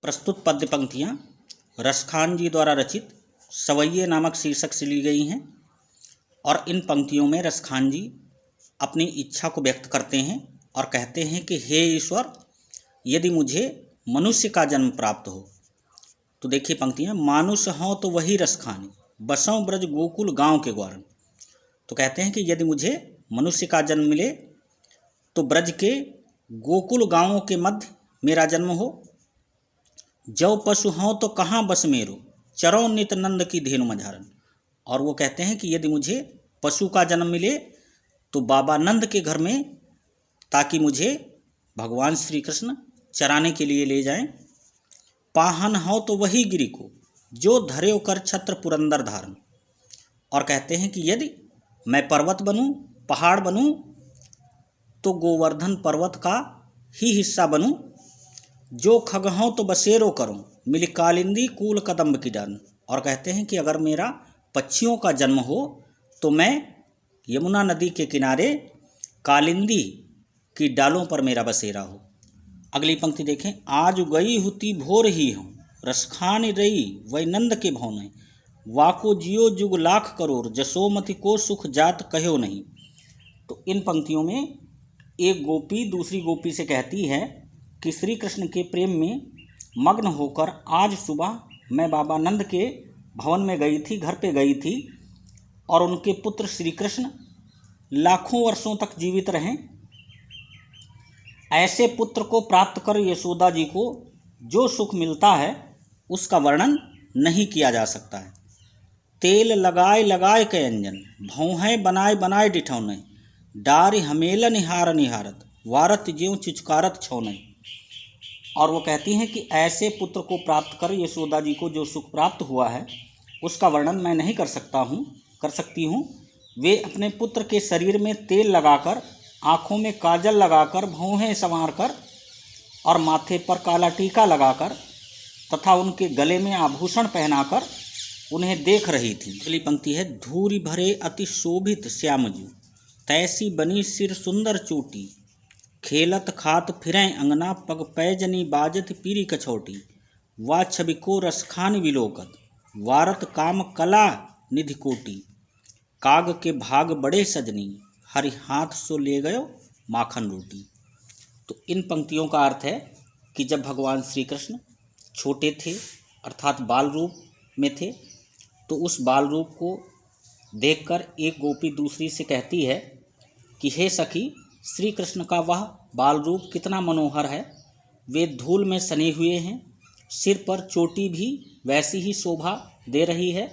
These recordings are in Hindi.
प्रस्तुत पद्य पंक्तियाँ रसखान जी द्वारा रचित सवैये नामक शीर्षक से ली गई हैं और इन पंक्तियों में रसखान जी अपनी इच्छा को व्यक्त करते हैं और कहते हैं कि हे ईश्वर, यदि मुझे मनुष्य का जन्म प्राप्त हो तो देखिए पंक्तियाँ, मानुष हों तो वही रसखानी, बसों ब्रज गोकुल गांव के ग्वारन। तो कहते हैं कि यदि मुझे मनुष्य का जन्म मिले तो ब्रज के गोकुल गांवों के मध्य मेरा जन्म हो। जौ पशु हों तो कहाँ बस मेरो, चरों नित नंद की धेनु मझारन। और वो कहते हैं कि यदि मुझे पशु का जन्म मिले तो बाबा नंद के घर में, ताकि मुझे भगवान श्री कृष्ण चराने के लिए ले जाएं। पाहन हो तो वही गिरि को, जो धरे कर छत्र पुरंदर धारण। और कहते हैं कि यदि मैं पर्वत बनूं, पहाड़ बनूं, तो गोवर्धन पर्वत का ही हिस्सा बनूं। जो खग हों तो बसेरो करूं, मिल कालिंदी कूल कदम्ब की डान। और कहते हैं कि अगर मेरा पक्षियों का जन्म हो तो मैं यमुना नदी के किनारे कालिंदी की डालों पर मेरा बसेरा हो। अगली पंक्ति देखें, आज गई हुती भोर ही हूँ, रसखान रही वै नंद के भवन। वाको जियो जुग लाख करोड़, जसोमति को सुख जात कहो नहीं। तो इन पंक्तियों में एक गोपी दूसरी गोपी से कहती है कि श्री कृष्ण के प्रेम में मग्न होकर आज सुबह मैं बाबा नंद के भवन में गई थी, घर पे गई थी, और उनके पुत्र श्री कृष्ण लाखों वर्षों तक जीवित रहें। ऐसे पुत्र को प्राप्त कर यशोदा जी को जो सुख मिलता है उसका वर्णन नहीं किया जा सकता है। तेल लगाए लगाए के अंजन, भौहें बनाए बनाए डिठौने, डार हमेलन निहार निहारत, वारत ज्यों चिचकारत छौने। और वो कहती हैं कि ऐसे पुत्र को प्राप्त कर यशोदा जी को जो सुख प्राप्त हुआ है उसका वर्णन मैं नहीं कर सकती हूँ। वे अपने पुत्र के शरीर में तेल लगाकर, आँखों में काजल लगाकर, भौहें संवारकर और माथे पर काला टीका लगाकर तथा उनके गले में आभूषण पहनाकर उन्हें देख रही थी। अगली पंक्ति है, धूरी भरे अति शोभित श्यामजू, तैसी बनी सिर सुंदर चोटी, खेलत खात फिरें अंगना, पग पैजनी बाजत पीरी कछौटी। वा छवि को रसखान विलोकत, वारत काम कला निधि कोटी, काग के भाग बड़े सजनी, हरि हाथ सो ले गयो माखन रोटी। तो इन पंक्तियों का अर्थ है कि जब भगवान श्री कृष्ण छोटे थे अर्थात बाल रूप में थे, तो उस बाल रूप को देखकर एक गोपी दूसरी से कहती है कि हे सखी, श्री कृष्ण का वह बाल रूप कितना मनोहर है। वे धूल में सने हुए हैं, सिर पर चोटी भी वैसी ही शोभा दे रही है।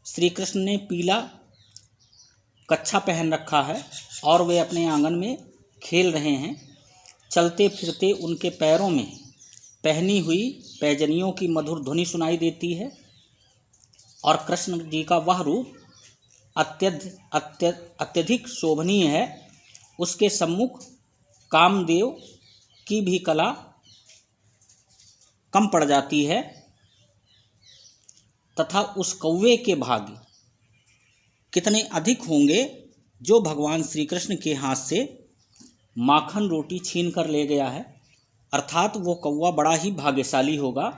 श्री कृष्ण ने पीला कच्छा पहन रखा है और वे अपने आंगन में खेल रहे हैं। चलते फिरते उनके पैरों में पहनी हुई पैजनियों की मधुर ध्वनि सुनाई देती है और कृष्ण जी का वह रूप अत्यधिक शोभनीय है। उसके सम्मुख कामदेव की भी कला कम पड़ जाती है तथा उस कौवे के भाग्य कितने अधिक होंगे जो भगवान श्री कृष्ण के हाथ से माखन रोटी छीन कर ले गया है। अर्थात वो कौवा बड़ा ही भाग्यशाली होगा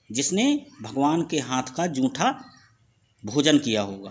जिसने भगवान के हाथ का जूठा भोजन किया होगा।